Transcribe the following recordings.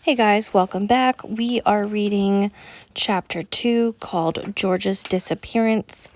Hey guys, welcome back. We are reading chapter 2 called George's Disappearance.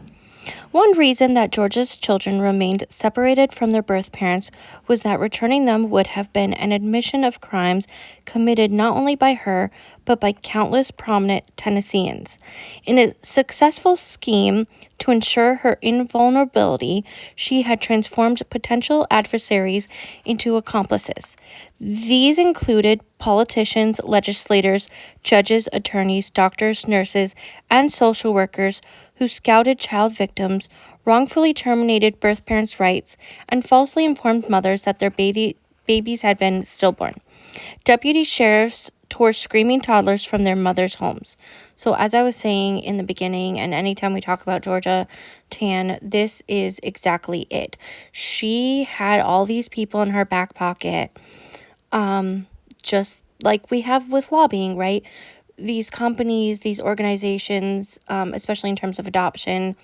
One reason that George's children remained separated from their birth parents was that returning them would have been an admission of crimes committed not only by her, but by countless prominent Tennesseans. In a successful scheme to ensure her invulnerability, she had transformed potential adversaries into accomplices. These included politicians, legislators, judges, attorneys, doctors, nurses, and social workers who scouted child victims, wrongfully terminated birth parents' rights, and falsely informed mothers that their babies had been stillborn. Deputy sheriffs tore screaming toddlers from their mothers' homes. So as I was saying in the beginning, and anytime we talk about Georgia Tan, this is exactly it. She had all these people in her back pocket, just like we have with lobbying, right? These companies, these organizations, especially in terms of adoption,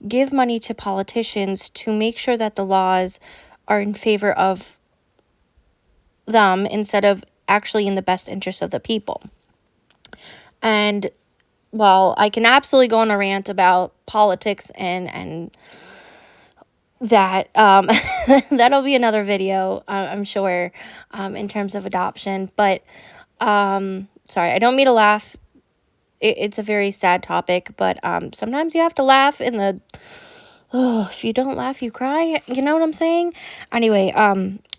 give money to politicians to make sure that the laws are in favor of them instead of actually in the best interest of the people. And while I can absolutely go on a rant about politics and that that'll be another video, I'm sure, in terms of adoption. But sorry, I don't mean to laugh. It's a very sad topic, but sometimes you have to laugh in the if you don't laugh, you cry. You know what I'm saying? Anyway,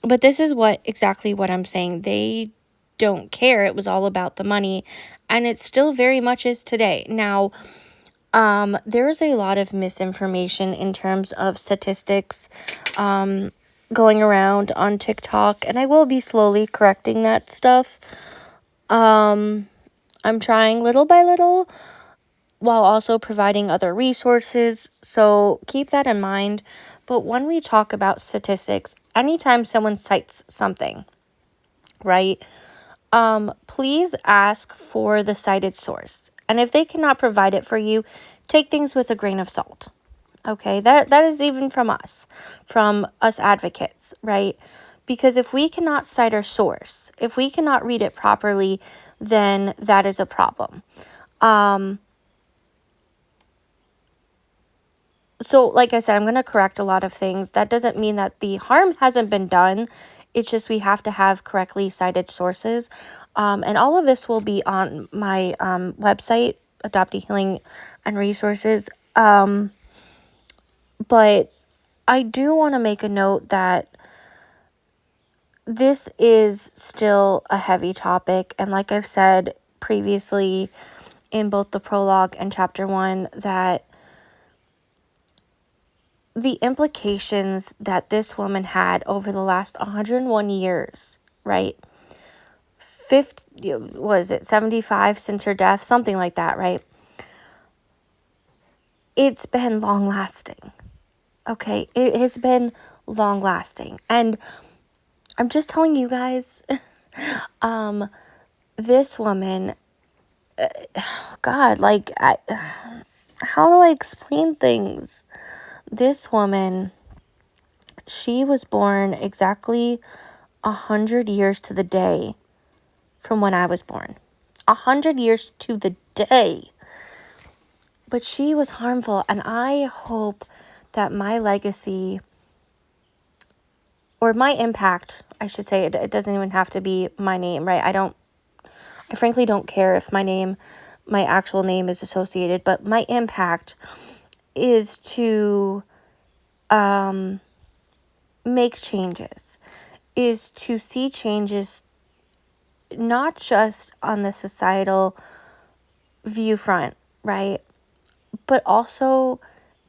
but this is exactly what I'm saying. They don't care. It was all about the money, and it still very much is today. Now, there is a lot of misinformation in terms of statistics going around on TikTok, and I will be slowly correcting that stuff. I'm trying little by little, while also providing other resources, so keep that in mind. But when we talk about statistics, anytime someone cites something, right, please ask for the cited source. And if they cannot provide it for you, take things with a grain of salt. Okay, that is even from us advocates, right? Because if we cannot cite our source, if we cannot read it properly, then that is a problem. So, like I said, I'm going to correct a lot of things. That doesn't mean that the harm hasn't been done. It's just we have to have correctly cited sources. And all of this will be on my website, Adopting Healing and Resources. But I do want to make a note that this is still a heavy topic. And like I've said previously in both the prologue and chapter 1, that the implications that this woman had over the last 101 years, right? 75 since her death, something like that, right? It's been long lasting. Okay, it has been long lasting. And I'm just telling you guys, this woman, God, like, how do I explain things? This woman, she was born exactly 100 years to the day from when I was born. 100 years to the day. But she was harmful, and I hope that my legacy, or my impact, I should say, it doesn't even have to be my name, right? I frankly don't care if my actual name is associated, but my impact is to make changes, is to see changes not just on the societal view front, right, but also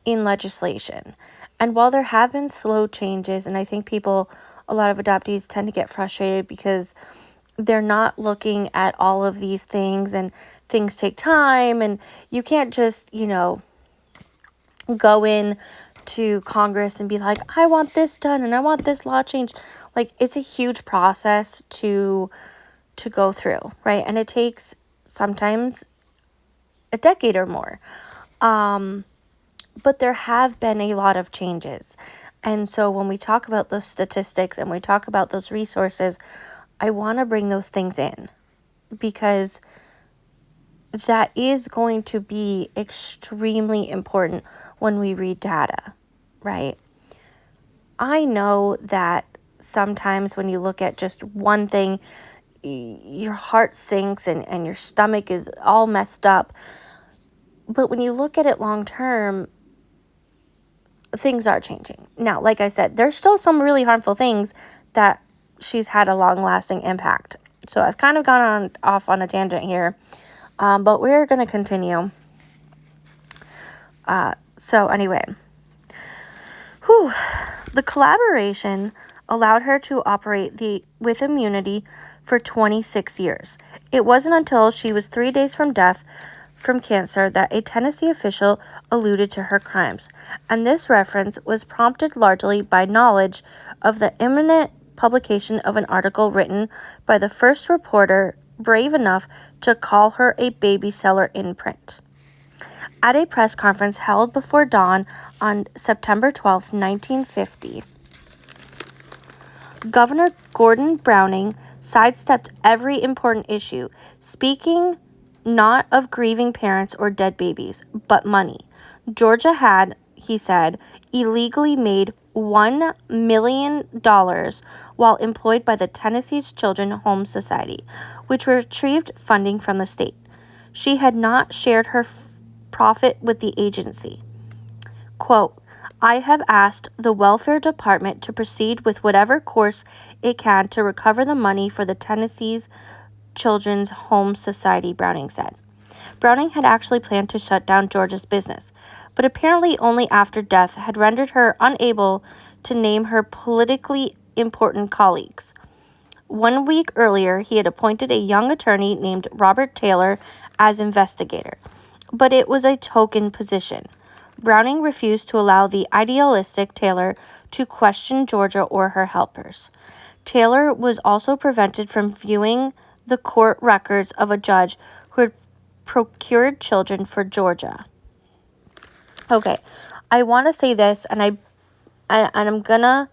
in legislation. And while there have been slow changes, and I think a lot of adoptees tend to get frustrated because they're not looking at all of these things, and things take time, and you can't just, go in to Congress and be like, I want this done and I want this law changed. Like, it's a huge process to go through, right? And it takes sometimes a decade or more. But there have been a lot of changes. And so when we talk about those statistics and we talk about those resources, I want to bring those things in, because that is going to be extremely important when we read data, right? I know that sometimes when you look at just one thing, your heart sinks and your stomach is all messed up. But when you look at it long term, things are changing. Now, like I said, there's still some really harmful things that she's had a long-lasting impact. So I've kind of gone off on a tangent here, but we're going to continue. So anyway, the collaboration allowed her to operate with immunity for 26 years. It wasn't until she was 3 days from death from cancer that a Tennessee official alluded to her crimes, and this reference was prompted largely by knowledge of the imminent publication of an article written by the first reporter brave enough to call her a baby seller in print. At a press conference held before dawn on September 12, 1950, Governor Gordon Browning sidestepped every important issue, speaking not of grieving parents or dead babies, but money. Georgia had, he said, illegally made $1 million while employed by the Tennessee Children's Home Society, which retrieved funding from the state. She had not shared her profit with the agency. Quote, I have asked the welfare department to proceed with whatever course it can to recover the money for the Tennessee's Children's Home Society, Browning said. Browning had actually planned to shut down Georgia's business, but apparently only after death had rendered her unable to name her politically important colleagues. 1 week earlier, he had appointed a young attorney named Robert Taylor as investigator, but it was a token position. Browning refused to allow the idealistic Taylor to question Georgia or her helpers. Taylor was also prevented from viewing the court records of a judge who had procured children for Georgia. Okay, I want to say this, and I'm gonna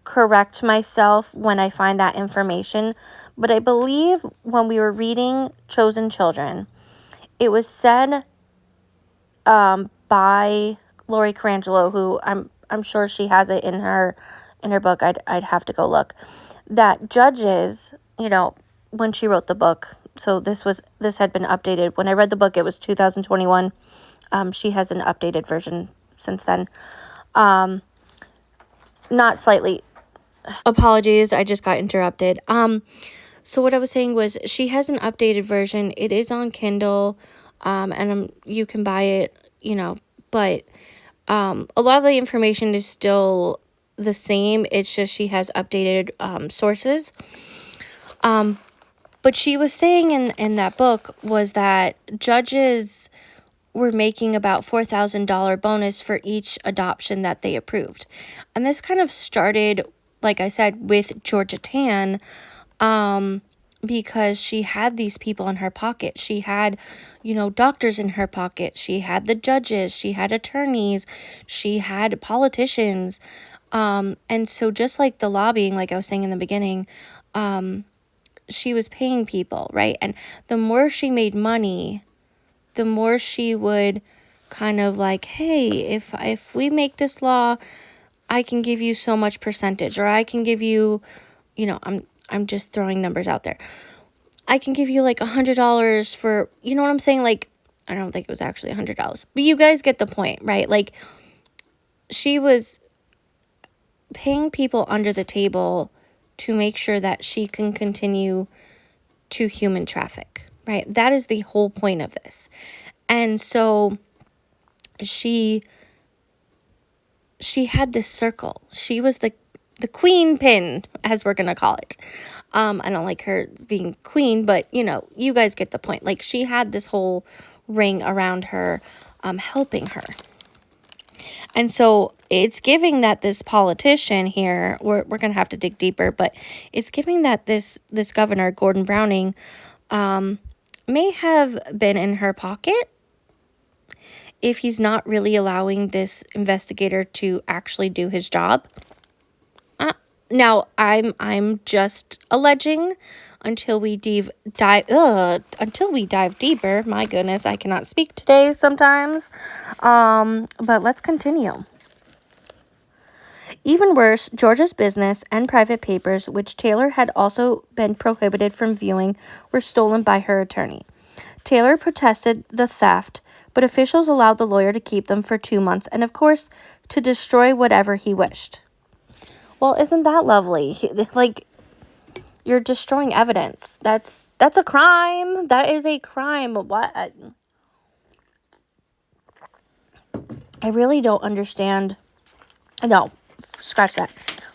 correct myself when I find that information, but I believe when we were reading Chosen Children, it was said by Lori Carangelo, who I'm sure she has it in her book. I'd have to go look. That judges, when she wrote the book, so this had been updated. When I read the book, it was 2021. She has an updated version since then. Not slightly. Apologies, I just got interrupted. So what I was saying was she has an updated version. It is on Kindle, and you can buy it, but a lot of the information is still the same. It's just she has updated sources. But she was saying in that book was that judges were making about $4,000 bonus for each adoption that they approved. And this kind of started, like I said, with Georgia Tann, because she had these people in her pocket. She had, doctors in her pocket. She had the judges. She had attorneys. She had politicians. And so just like the lobbying, like I was saying in the beginning, she was paying people, right? And the more she made money, the more she would kind of like, hey, if we make this law, I can give you so much percentage, or I can give you, I'm just throwing numbers out there. I can give you like $100 for, you know what I'm saying? Like, I don't think it was actually $100, but you guys get the point, right? Like, she was paying people under the table to make sure that she can continue to human traffic, right? That is the whole point of this. And so she had this circle. She was the queen pin, as we're going to call it. I don't like her being queen, but, you guys get the point. Like, she had this whole ring around her, helping her. And so it's giving that this politician here, we're going to have to dig deeper, but it's giving that this governor, Gordon Browning, may have been in her pocket if he's not really allowing this investigator to actually do his job. Now, I'm just alleging. until we dive deeper. My goodness, I cannot speak today sometimes. But let's continue. Even worse, George's business and private papers, which Taylor had also been prohibited from viewing, were stolen by her attorney. Taylor protested the theft, but officials allowed the lawyer to keep them for 2 months and, of course, to destroy whatever he wished. Well, isn't that lovely? Like, you're destroying evidence. That's a crime. That is a crime. What? I really don't understand. No, scratch that.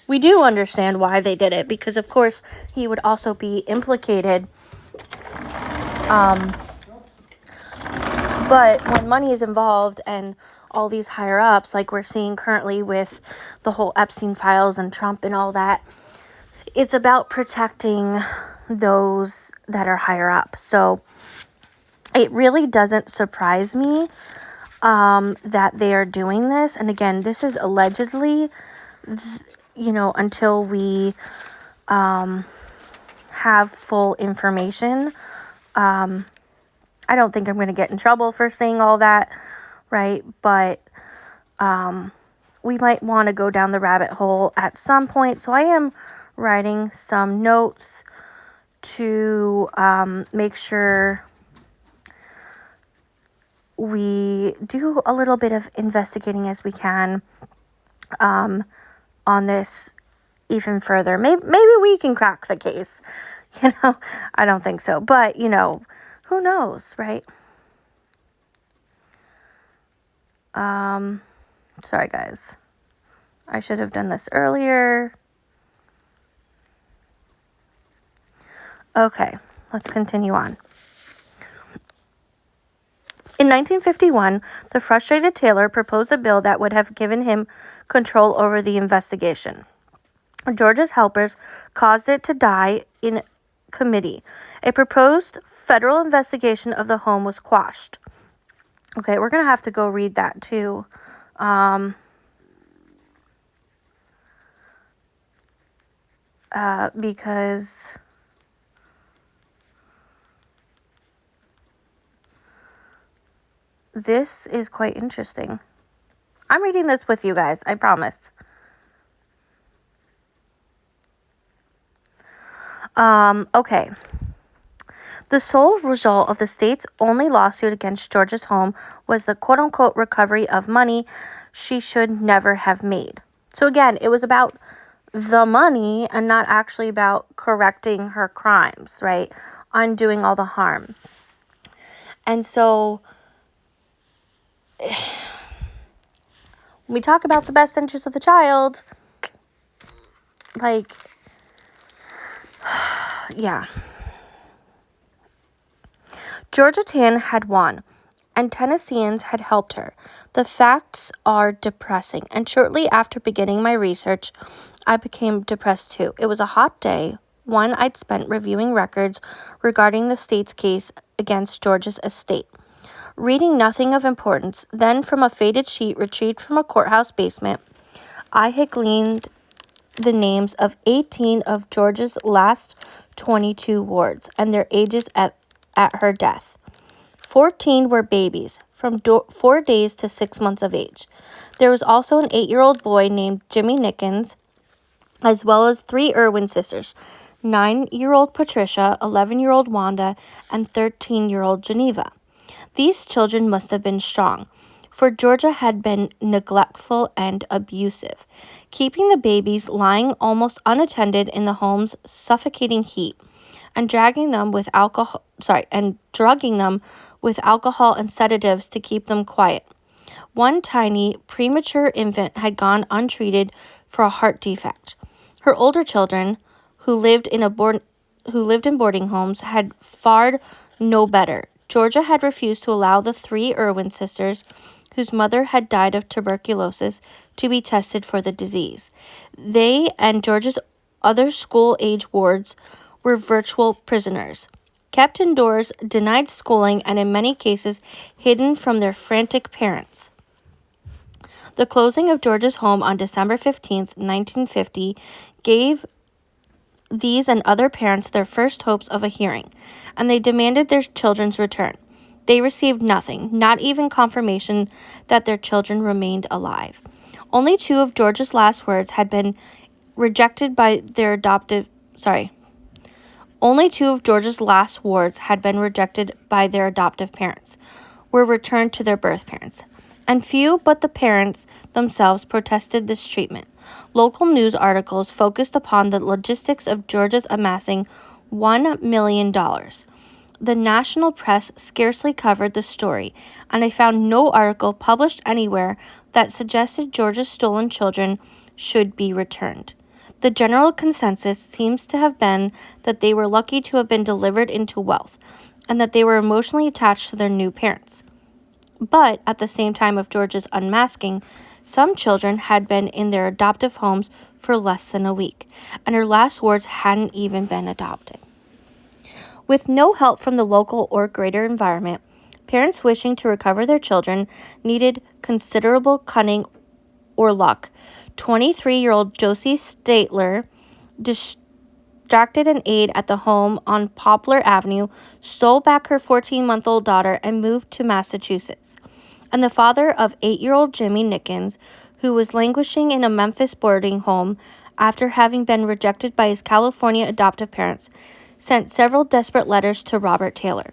We do understand why they did it, because of course he would also be implicated. But when money is involved and all these higher ups, like we're seeing currently with the whole Epstein files and Trump and all that, it's about protecting those that are higher up. So it really doesn't surprise me that they are doing this. And again, this is allegedly, until we have full information. I don't think I'm going to get in trouble for saying all that, right? But we might want to go down the rabbit hole at some point. So I am writing some notes to make sure we do a little bit of investigating as we can on this even further. Maybe we can crack the case. I don't think so. But, who knows, right? Sorry, guys. I should have done this earlier. Okay, let's continue on. In 1951, the frustrated Taylor proposed a bill that would have given him control over the investigation. George's helpers caused it to die in committee. A proposed federal investigation of the home was quashed. Okay, we're going to have to go read that too. Because this is quite interesting. I'm reading this with you guys, I promise. Okay. The sole result of the state's only lawsuit against George's home was the quote-unquote recovery of money she should never have made. So again, it was about the money and not actually about correcting her crimes, right? Undoing all the harm. And so when we talk about the best interest of the child, yeah. Georgia Tan had won, and Tennesseans had helped her. The facts are depressing, and shortly after beginning my research, I became depressed too. It was a hot day, one I'd spent reviewing records regarding the state's case against George's estate. Reading nothing of importance, then from a faded sheet retrieved from a courthouse basement, I had gleaned the names of 18 of George's last 22 wards and their ages at her death. 14 were babies, from 4 days to 6 months of age. There was also an 8-year-old boy named Jimmy Nickens, as well as 3 Irwin sisters, 9-year-old Patricia, 11-year-old Wanda, and 13-year-old Geneva. These children must have been strong, for Georgia had been neglectful and abusive, keeping the babies lying almost unattended in the home's suffocating heat, and drugging them with alcohol and sedatives to keep them quiet. One tiny, premature infant had gone untreated for a heart defect. Her older children, who lived in boarding homes, had fared no better. Georgia had refused to allow the 3 Irwin sisters, whose mother had died of tuberculosis, to be tested for the disease. They and George's other school-age wards were virtual prisoners, kept indoors, denied schooling, and in many cases hidden from their frantic parents. The closing of George's home on December 15th, 1950, gave these and other parents their first hopes of a hearing, and they demanded their children's return. They received nothing, not even confirmation that their children remained alive. Only two of George's last words had been rejected by their adoptive parents, were returned to their birth parents. And few but the parents themselves protested this treatment. Local news articles focused upon the logistics of George's amassing $1 million. The national press scarcely covered the story, and I found no article published anywhere that suggested George's stolen children should be returned. The general consensus seems to have been that they were lucky to have been delivered into wealth, and that they were emotionally attached to their new parents. But at the same time of George's unmasking, some children had been in their adoptive homes for less than a week, and her last words hadn't even been adopted. With no help from the local or greater environment, parents wishing to recover their children needed considerable cunning or luck. 23-year-old Josie Statler, distracted an aide at the home on Poplar Avenue, stole back her 14-month-old daughter and moved to Massachusetts. And the father of 8-year-old Jimmy Nickens, who was languishing in a Memphis boarding home after having been rejected by his California adoptive parents, sent several desperate letters to Robert Taylor.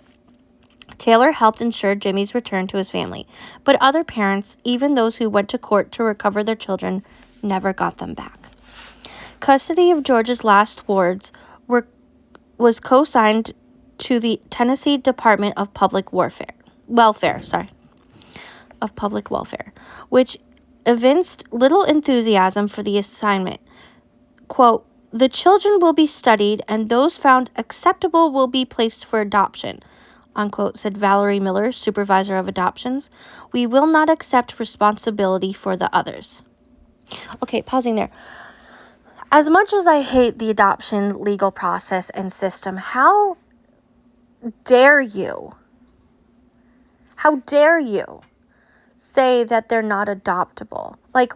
Taylor helped ensure Jimmy's return to his family, but other parents, even those who went to court to recover their children, never got them back. Custody of George's last words was co-signed to the Tennessee Department of Public Welfare, which evinced little enthusiasm for the assignment. Quote, "The children will be studied, and those found acceptable will be placed for adoption," unquote, said Valerie Miller, supervisor of adoptions. "We will not accept responsibility for the others." Okay, pausing there. As much as I hate the adoption legal process and system, how dare you say that they're not adoptable? Like,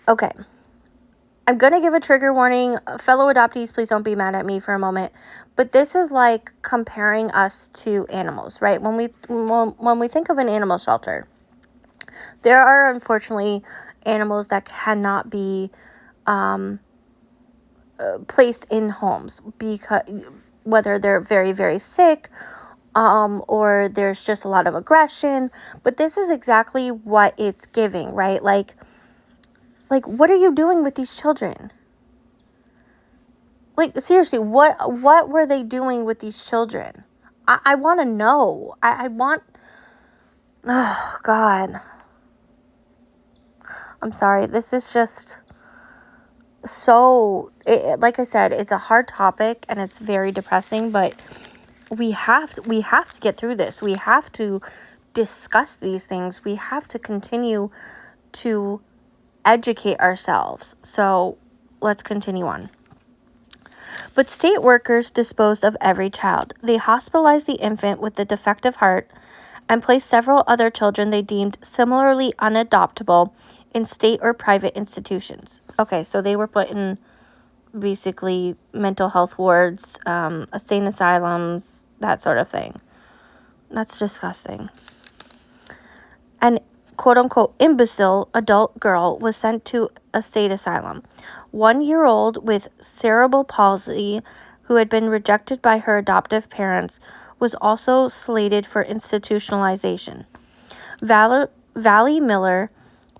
okay. I'm going to give a trigger warning. Fellow adoptees, please don't be mad at me for a moment. But this is like comparing us to animals, right? When we think of an animal shelter, there are unfortunately animals that cannot be placed in homes, because whether they're very, very sick, or there's just a lot of aggression. But this is exactly what it's giving, right? Like, what are you doing with these children? Like, seriously, what were they doing with these children? I want to know. I want... Oh, God. I'm sorry. This is just so... like I said, it's a hard topic, and it's very depressing, but we have to get through this. We have to discuss these things. We have to continue to educate ourselves. So let's continue on. But state workers disposed of every child. They hospitalized the infant with the defective heart and placed several other children they deemed similarly unadoptable in state or private institutions. Okay, so they were put in basically mental health wards, insane asylums, that sort of thing. That's disgusting. An quote-unquote imbecile adult girl was sent to a state asylum. 1-year-old with cerebral palsy, who had been rejected by her adoptive parents, was also slated for institutionalization. Valley Miller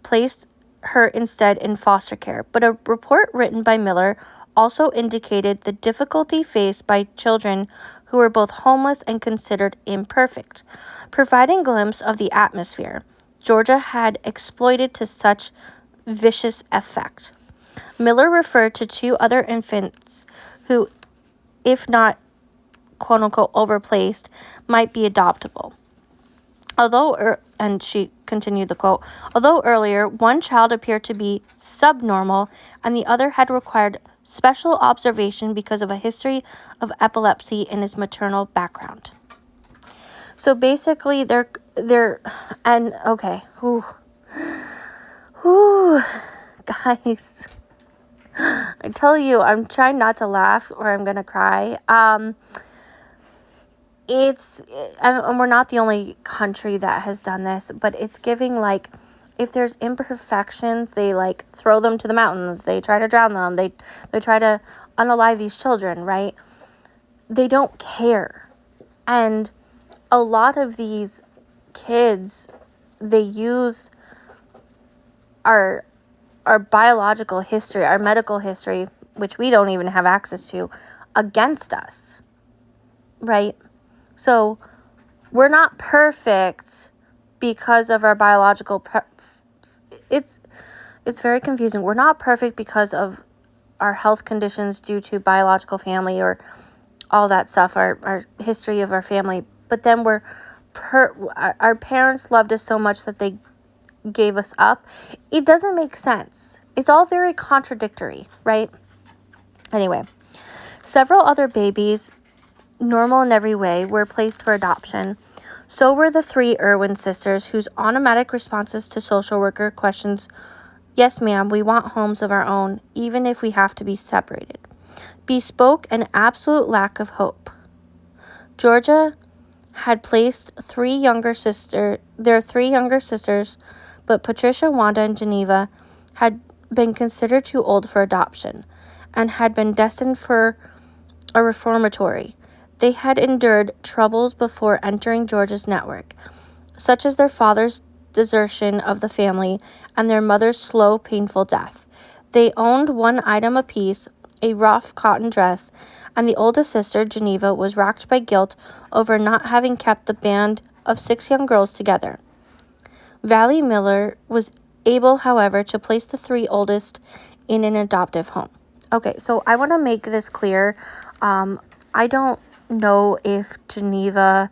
placed her instead in foster care, but a report written by Miller also indicated the difficulty faced by children who were both homeless and considered imperfect, providing a glimpse of the atmosphere Georgia had exploited to such vicious effect. Miller referred to 2 other infants who, if not quote-unquote overplaced, might be adoptable. And she continued the quote, although earlier, one child appeared to be subnormal and the other had required special observation because of a history of epilepsy in his maternal background. So basically, and okay, guys, I tell you, I'm trying not to laugh or I'm gonna cry. And we're not the only country that has done this, but it's giving, like, if there's imperfections, they, like, throw them to the mountains. They try to drown them. They try to unalive these children, right? They don't care. And a lot of these kids, they use our biological history, our medical history, which we don't even have access to, against us, right? So we're not perfect because of our biological it's very confusing. We're not perfect because of our health conditions due to biological family or all that stuff, our history of our family. But then our parents loved us so much that they gave us up. It doesn't make sense. It's all very contradictory, right? Anyway, several other babies, normal in every way, were placed for adoption. So were the 3 Irwin sisters, whose automatic responses to social worker questions, "Yes, ma'am, we want homes of our own, even if we have to be separated," bespoke an absolute lack of hope. Georgia had placed their 3 younger sisters, but Patricia, Wanda, and Geneva had been considered too old for adoption and had been destined for a reformatory. They had endured troubles before entering George's network, such as their father's desertion of the family and their mother's slow, painful death. They owned 1 item apiece, a rough cotton dress, and the oldest sister, Geneva, was racked by guilt over not having kept the band of 6 young girls together. Valley Miller was able, however, to place the 3 oldest in an adoptive home. Okay, so I want to make this clear. I don't know if Geneva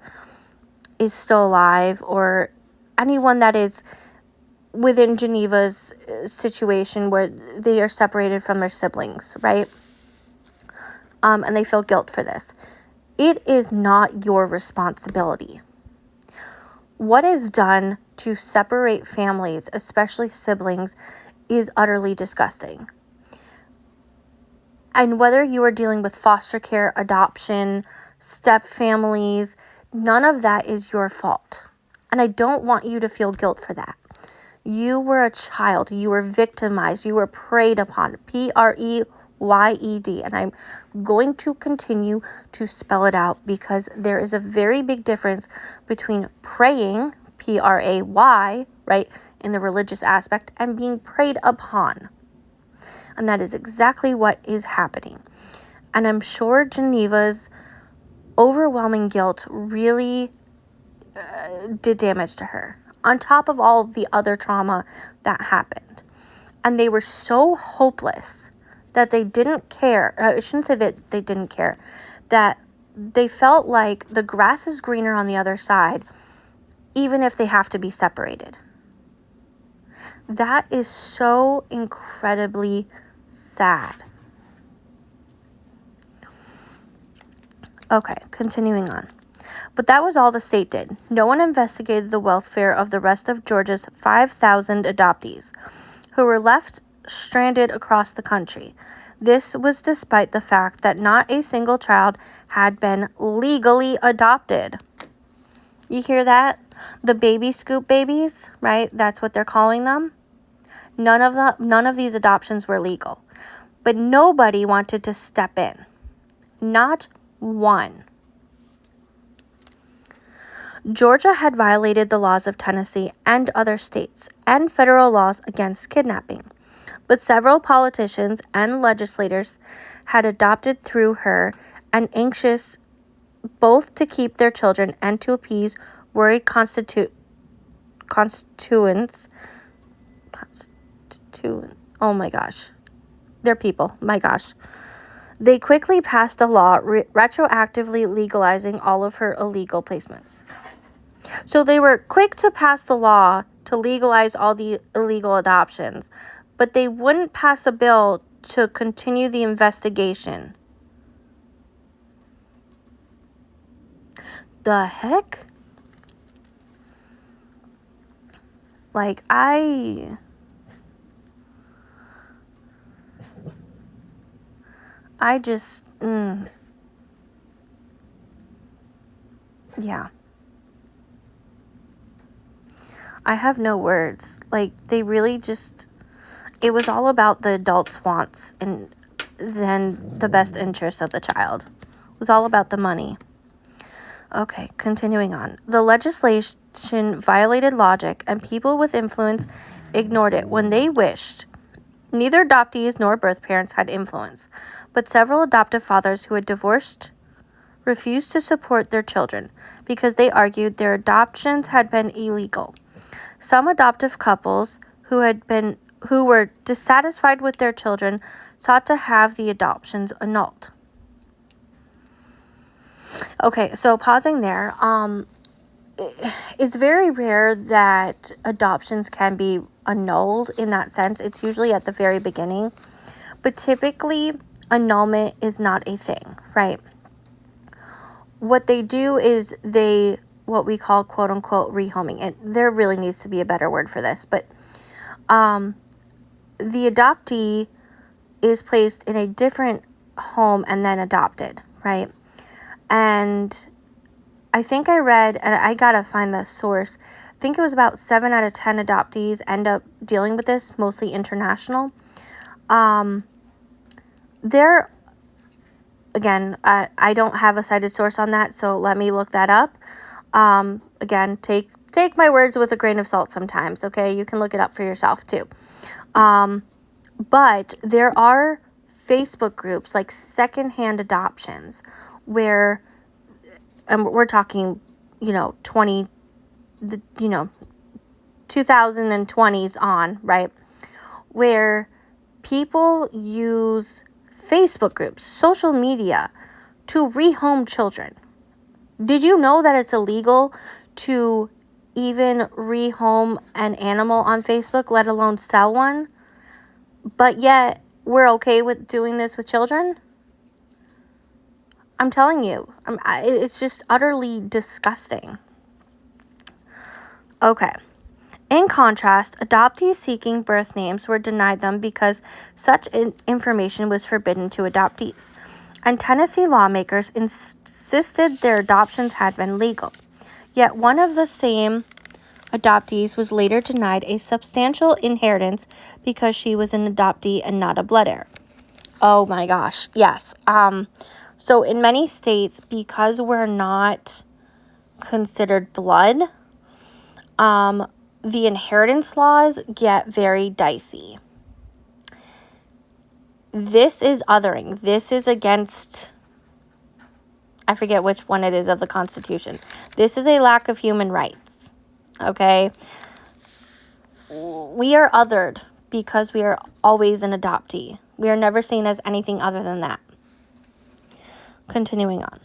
is still alive or anyone that is within Geneva's situation where they are separated from their siblings, right? And they feel guilt for this. It is not your responsibility. What is done to separate families, especially siblings, is utterly disgusting. And whether you are dealing with foster care, adoption, step families, none of that is your fault. And I don't want you to feel guilt for that. You were a child. You were victimized. You were preyed upon. Preyed. And I'm going to continue to spell it out because there is a very big difference between praying, Pray, right, in the religious aspect, and being preyed upon. And that is exactly what is happening. And I'm sure Geneva's overwhelming guilt really did damage to her, on top of all the other trauma that happened. And they were so hopeless that they didn't care. I shouldn't say that they didn't care. That they felt like the grass is greener on the other side, even if they have to be separated. That is so incredibly sad. Okay, continuing on. But that was all the state did. No one investigated the welfare of the rest of Georgia's 5,000 adoptees, who were left stranded across the country. This was despite the fact that not a single child had been legally adopted. You hear that? The baby scoop babies, right? That's what they're calling them. None of these adoptions were legal. But nobody wanted to step in. Not one. Georgia had violated the laws of Tennessee and other states and federal laws against kidnapping. But several politicians and legislators had adopted through her and anxious both to keep their children and to appease worried constituents. Oh my gosh. They're people. My gosh. They quickly passed a law retroactively legalizing all of her illegal placements. So they were quick to pass the law to legalize all the illegal adoptions, but they wouldn't pass a bill to continue the investigation. The heck? Like, I just, yeah. I have no words. Like, they really just, it was all about the adult's wants and then the best interest of the child. It was all about the money. Okay, continuing on. The legislation violated logic, and people with influence ignored it when they wished. Neither adoptees nor birth parents had influence, but several adoptive fathers who had divorced refused to support their children because they argued their adoptions had been illegal. Some adoptive couples who were dissatisfied with their children sought to have the adoptions annulled. Okay, so pausing there, it's very rare that adoptions can be annulled in that sense. It's usually at the very beginning, but typically annulment is not a thing, right? What they do is what we call quote unquote rehoming, and there really needs to be a better word for this, but the adoptee is placed in a different home and then adopted, right? And I think I read, and I gotta find the source, I think it was about 7 out of 10 adoptees end up dealing with this, mostly international. Again, I don't have a cited source on that, so let me look that up. Again, take my words with a grain of salt sometimes, okay? You can look it up for yourself too. But there are Facebook groups like secondhand adoptions where, and we're talking, 2020s on, right? Where people use Facebook groups, social media, to rehome children. Did you know that it's illegal to even rehome an animal on Facebook, let alone sell one? But yet, we're okay with doing this with children? I'm telling you, it's just utterly disgusting. Okay. In contrast, adoptees seeking birth names were denied them because such information was forbidden to adoptees, and Tennessee lawmakers insisted their adoptions had been legal. Yet one of the same adoptees was later denied a substantial inheritance because she was an adoptee and not a blood heir. Oh my gosh, yes. So in many states, because we're not considered blood, the inheritance laws get very dicey. This is othering. This is against, I forget which one it is of the Constitution. This is a lack of human rights, okay? We are othered because we are always an adoptee. We are never seen as anything other than that. Continuing on.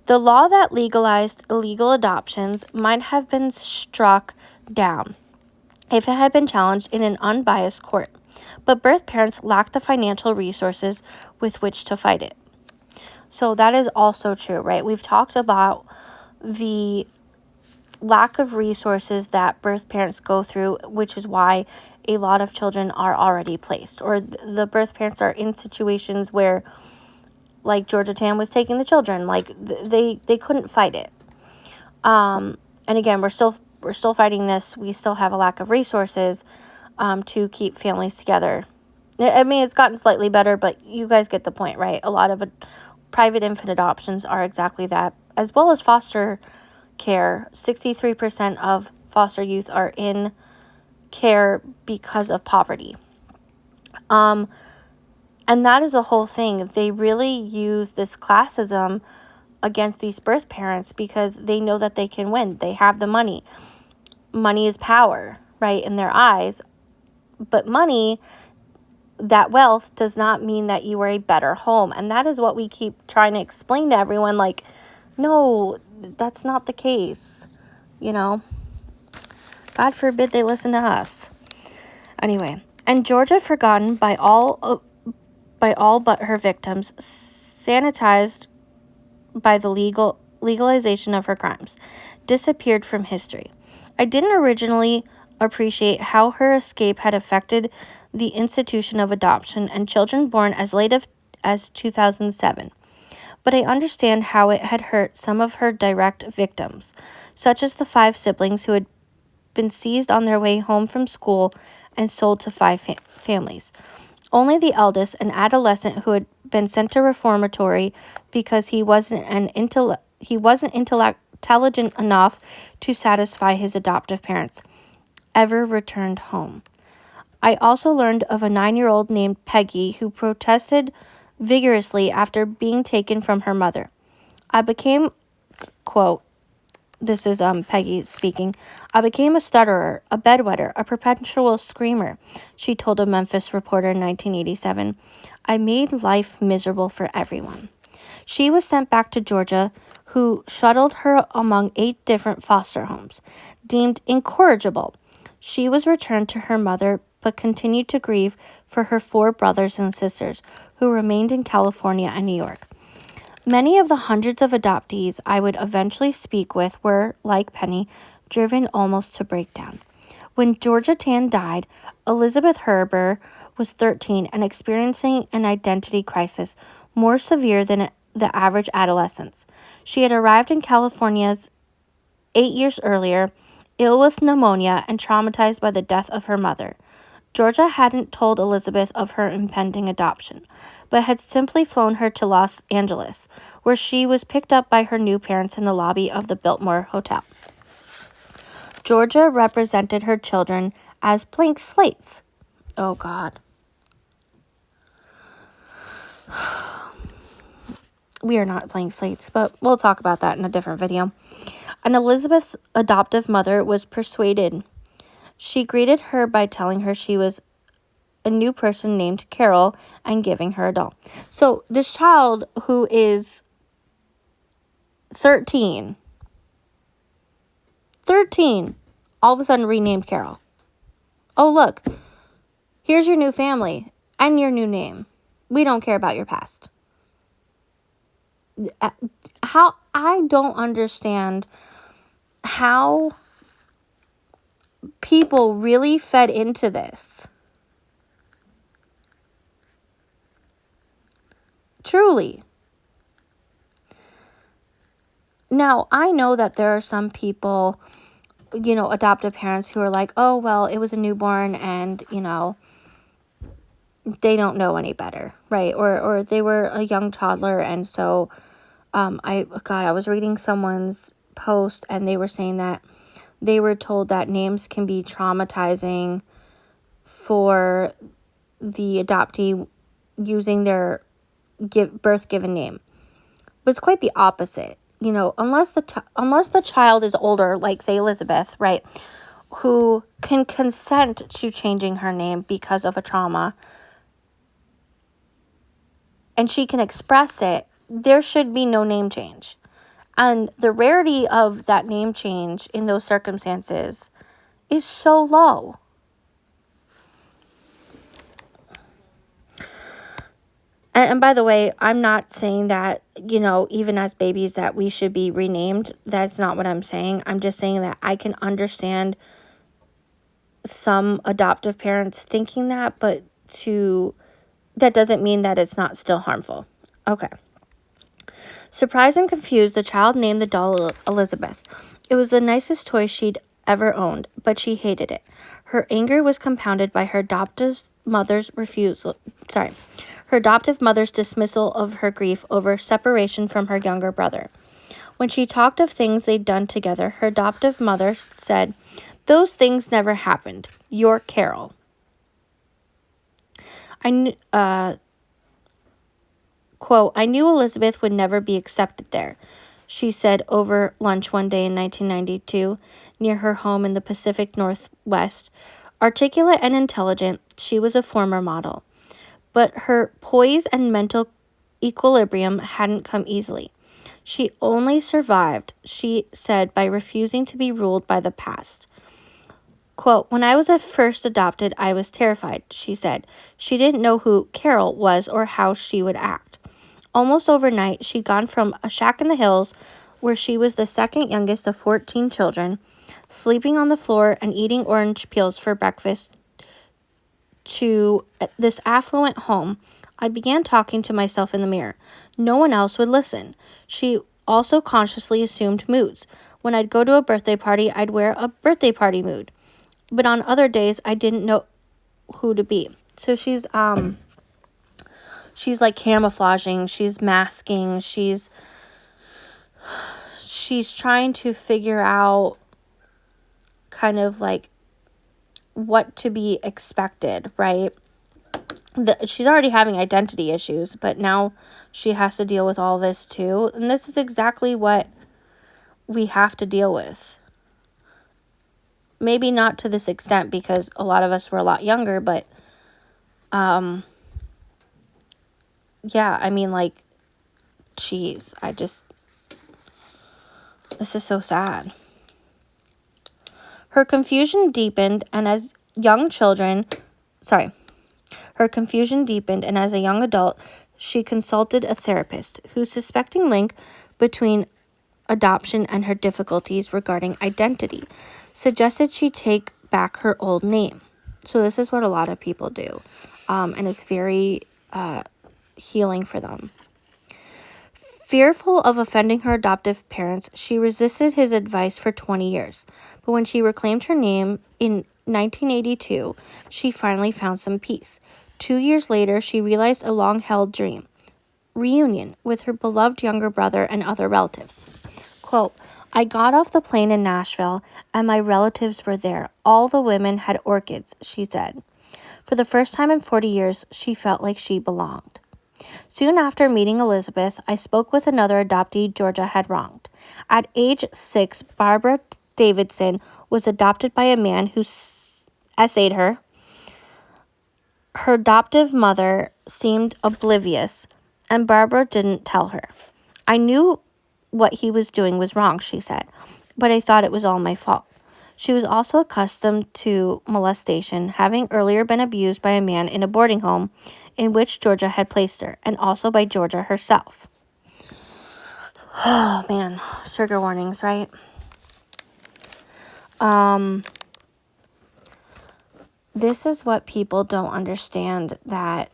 The law that legalized illegal adoptions might have been struck down if it had been challenged in an unbiased court, but birth parents lacked the financial resources with which to fight it. So that is also true, right? We've talked about the lack of resources that birth parents go through, which is why a lot of children are already placed, or the birth parents are in situations where, like Georgia Tam was taking the children, like they couldn't fight it. And again, we're still fighting this. We still have a lack of resources to keep families together. I mean, it's gotten slightly better, but you guys get the point, right? A lot of private infant adoptions are exactly that, as well as foster care. 63% of foster youth are in care because of poverty. And that is a whole thing. They really use this classism against these birth parents because they know that they can win. They have the money. Money is power, right, in their eyes. But money, that wealth, does not mean that you are a better home. And that is what we keep trying to explain to everyone. Like, no, that's not the case. God forbid they listen to us. Anyway, and Georgia, forgotten by all but her victims, sanitized by the legalization of her crimes, disappeared from history. I didn't originally appreciate how her escape had affected the institution of adoption, and children born as late as 2007. But I understand how it had hurt some of her direct victims, such as the 5 siblings who had been seized on their way home from school and sold to 5 families. Only the eldest, an adolescent who had been sent to reformatory because he wasn't intelligent enough to satisfy his adoptive parents, ever returned home. I also learned of a 9-year-old named Peggy who protested vigorously after being taken from her mother. I became, quote, this is Peggy speaking, I became a stutterer, a bedwetter, a perpetual screamer, she told a Memphis reporter in 1987. I made life miserable for everyone. She was sent back to Georgia, who shuttled her among 8 different foster homes. Deemed incorrigible, she was returned to her mother, but continued to grieve for her 4 brothers and sisters, who remained in California and New York. Many of the hundreds of adoptees I would eventually speak with were, like Penny, driven almost to breakdown. When Georgia Tan died, Elizabeth Herber was 13 and experiencing an identity crisis more severe than the average adolescence. She had arrived in California 8 years earlier, ill with pneumonia and traumatized by the death of her mother. Georgia hadn't told Elizabeth of her impending adoption, but had simply flown her to Los Angeles, where she was picked up by her new parents in the lobby of the Biltmore Hotel. Georgia represented her children as blank slates. Oh, God. We are not blank slates, but we'll talk about that in a different video. And Elizabeth's adoptive mother was persuaded. She greeted her by telling her she was a new person named Carol and giving her a doll. So this child who is 13, all of a sudden renamed Carol. Oh, look, here's your new family and your new name. We don't care about your past. How I don't understand how people really fed into this. Truly. Now, I know that there are some people, adoptive parents who are like, oh, well, it was a newborn and, they don't know any better, right? Or they were a young toddler and so, I was reading someone's post and they were saying that they were told that names can be traumatizing for the adoptee using their birth given name. But it's quite the opposite. Unless the child is older, like say Elizabeth, right, who can consent to changing her name because of a trauma, and she can express it, there should be no name change. And the rarity of that name change in those circumstances is so low. And by the way, I'm not saying that, even as babies that we should be renamed. That's not what I'm saying. I'm just saying that I can understand some adoptive parents thinking that, but that doesn't mean that it's not still harmful. Okay. Surprised and confused, the child named the doll Elizabeth. It was the nicest toy she'd ever owned, but she hated it. Her anger was compounded by her adoptive mother's dismissal of her grief over separation from her younger brother. When she talked of things they'd done together, her adoptive mother said, "Those things never happened. You're Carol." Quote, "I knew Elizabeth would never be accepted there," she said over lunch one day in 1992 near her home in the Pacific Northwest. Articulate and intelligent, she was a former model. But her poise and mental equilibrium hadn't come easily. She only survived, she said, by refusing to be ruled by the past. Quote, "When I was at first adopted, I was terrified," she said. She didn't know who Carol was or how she would act. Almost overnight, she'd gone from a shack in the hills, where she was the second youngest of 14 children, sleeping on the floor and eating orange peels for breakfast, to this affluent home, I began talking to myself in the mirror. No one else would listen. She also consciously assumed moods. When I'd go to a birthday party, I'd wear a birthday party mood. But on other days, I didn't know who to be. So she's like camouflaging, she's masking, she's trying to figure out kind of like what to be expected, right? She's already having identity issues, but now she has to deal with all this too. And this is exactly what we have to deal with. Maybe not to this extent because a lot of us were a lot younger, but yeah, I mean, like, geez, this is so sad. Her confusion deepened, and as a young adult, she consulted a therapist who, suspecting link between adoption and her difficulties regarding identity, suggested she take back her old name. So this is what a lot of people do, and it's very healing for them. Fearful of offending her adoptive parents, she resisted his advice for 20 years. But when she reclaimed her name in 1982, she finally found some peace. 2 years later, she realized a long-held dream: reunion with her beloved younger brother and other relatives. Quote, I got off the plane in Nashville, and my relatives were there. All the women had orchids, she said. For the first time in 40 years, she felt like she belonged. Soon after meeting Elizabeth, I spoke with another adoptee Georgia had wronged. At age 6, Barbara Davidson was adopted by a man who essayed her. Her adoptive mother seemed oblivious, and Barbara didn't tell her. I knew what he was doing was wrong, she said, but I thought it was all my fault. She was also accustomed to molestation, having earlier been abused by a man in a boarding home in which Georgia had placed her, and also by Georgia herself. Oh, man. Trigger warnings, right? This is what people don't understand, that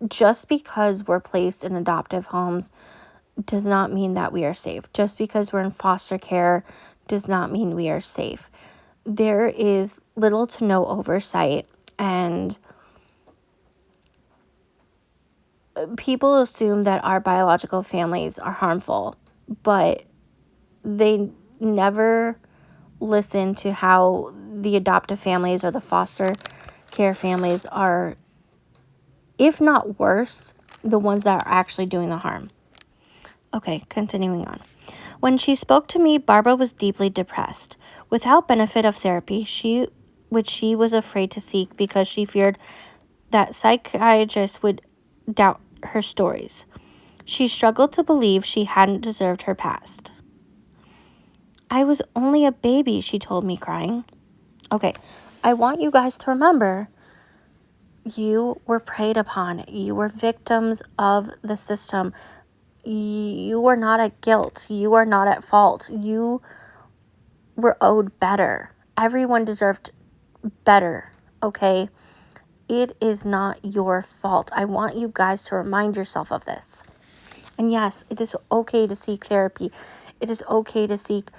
just because we're placed in adoptive homes does not mean that we are safe. Just because we're in foster care does not mean we are safe. There is little to no oversight, and people assume that our biological families are harmful, but they never listen to how the adoptive families or the foster care families are, if not worse, the ones that are actually doing the harm. Okay, continuing on. When she spoke to me, Barbara was deeply depressed. Without benefit of therapy, which she was afraid to seek because she feared that psychiatrists would doubt her stories. She struggled to believe she hadn't deserved her past. I was only a baby, she told me, crying. Okay, I want you guys to remember, you were preyed upon. You were victims of the system. You were not at guilt. You are not at fault. You were owed better. Everyone deserved better, okay? It is not your fault. I want you guys to remind yourself of this. And yes, it is okay to seek therapy. It is okay to seek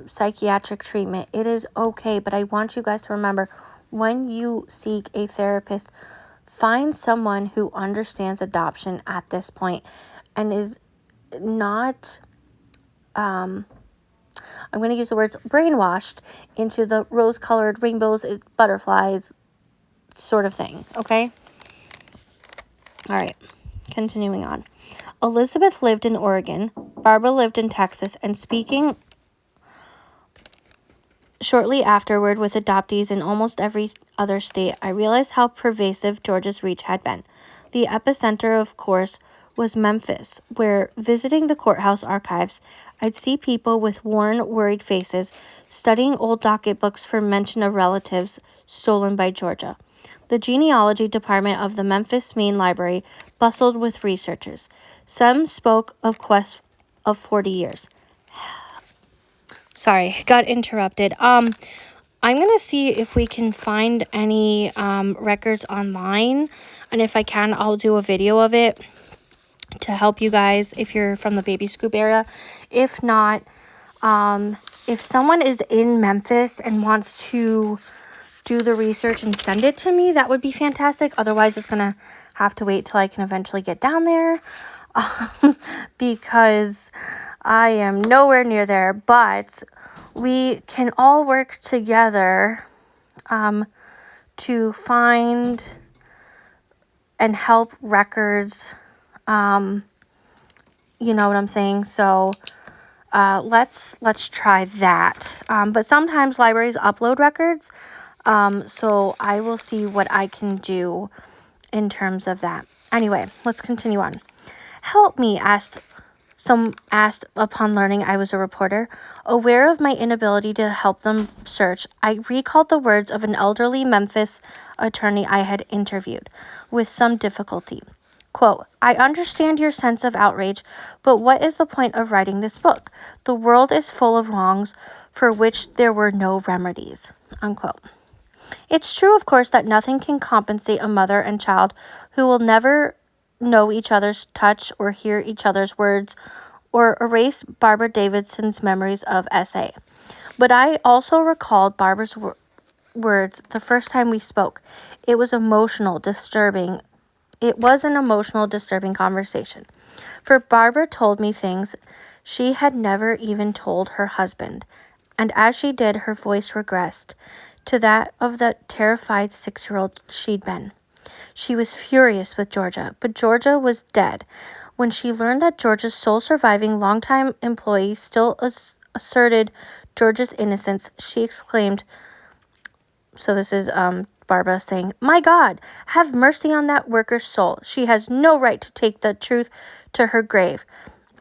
psychiatric treatment. It is okay, but I want you guys to remember, when you seek a therapist, find someone who understands adoption at this point and is not, I'm going to use the words brainwashed into the rose-colored rainbows, butterflies sort of thing, okay? All right, continuing on. Elizabeth lived in Oregon, Barbara lived in Texas, and speaking shortly afterward with adoptees in almost every other state, I realized how pervasive Georgia's reach had been. The epicenter, of course, was Memphis, where, visiting the courthouse archives, I'd see people with worn, worried faces studying old docket books for mention of relatives stolen by Georgia. The genealogy department of the Memphis Main Library bustled with researchers. Some spoke of quests of 40 years. Sorry, got interrupted. I'm going to see if we can find any records online. And if I can, I'll do a video of it to help you guys if you're from the Baby Scoop area. If not, if someone is in Memphis and wants to do the research and send it to me, that would be fantastic. Otherwise, it's going to have to wait till I can eventually get down there because I am nowhere near there. But we can all work together to find and help records. You know what I'm saying? So let's try that. But sometimes libraries upload records. So I will see what I can do in terms of that. Anyway, let's continue on. Help me, asked upon learning I was a reporter. Aware of my inability to help them search, I recalled the words of an elderly Memphis attorney I had interviewed with some difficulty. Quote, I understand your sense of outrage, but what is the point of writing this book? The world is full of wrongs for which there were no remedies. Unquote. It's true, of course, that nothing can compensate a mother and child who will never know each other's touch or hear each other's words or erase Barbara Davidson's memories of SA. But I also recalled Barbara's words the first time we spoke. It was an emotional, disturbing conversation. For Barbara told me things she had never even told her husband, and as she did, her voice regressed to that of the terrified 6-year-old she'd been. She was furious with Georgia, but Georgia was dead. When she learned that Georgia's sole surviving longtime employee still asserted Georgia's innocence, she exclaimed, so this is Barbara saying, My God, have mercy on that worker's soul. She has no right to take the truth to her grave.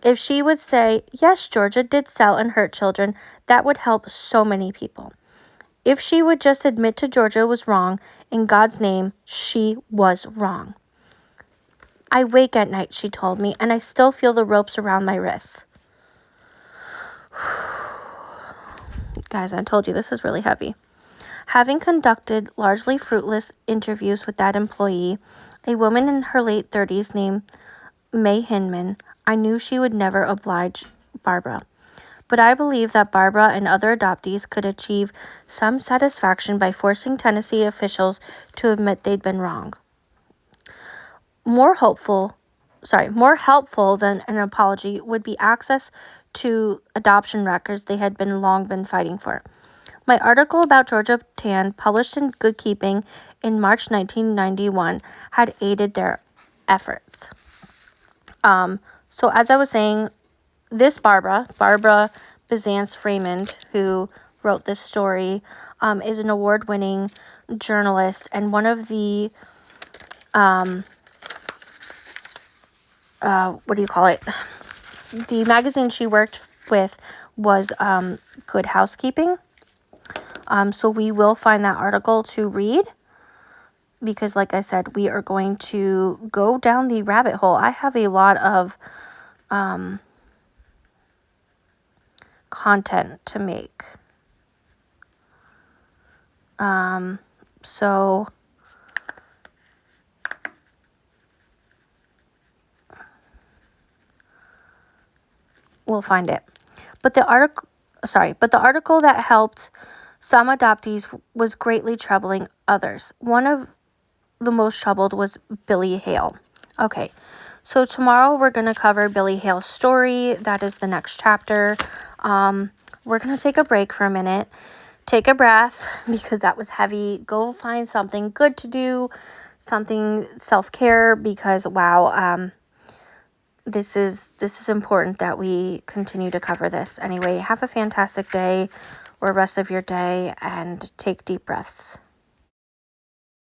If she would say, yes, Georgia did sell and hurt children, that would help so many people. If she would just admit to Georgia was wrong, in God's name, she was wrong. I wake at night, she told me, and I still feel the ropes around my wrists. Guys, I told you this is really heavy. Having conducted largely fruitless interviews with that employee, a woman in her late 30s named May Hinman, I knew she would never oblige Barbara. But I believe that Barbara and other adoptees could achieve some satisfaction by forcing Tennessee officials to admit they'd been wrong. More helpful than an apology would be access to adoption records they had long been fighting for. My article about Georgia Tan, published in Good Keeping in March 1991, had aided their efforts. So as I was saying, this Barbara Byzance Raymond, who wrote this story, is an award-winning journalist, and one of the the magazine she worked with was Good Housekeeping. So we will find that article to read because, like I said, we are going to go down the rabbit hole. I have a lot of content to make. So we'll find it. But the article that helped some adoptees was greatly troubling others. One of the most troubled was Billy Hale. Okay, so tomorrow we're going to cover Billy Hale's story. That is the next chapter. We're going to take a break for a minute. Take a breath because that was heavy. Go find something good to do, something self-care because, wow, this is important that we continue to cover this. Anyway, have a fantastic day or rest of your day and take deep breaths.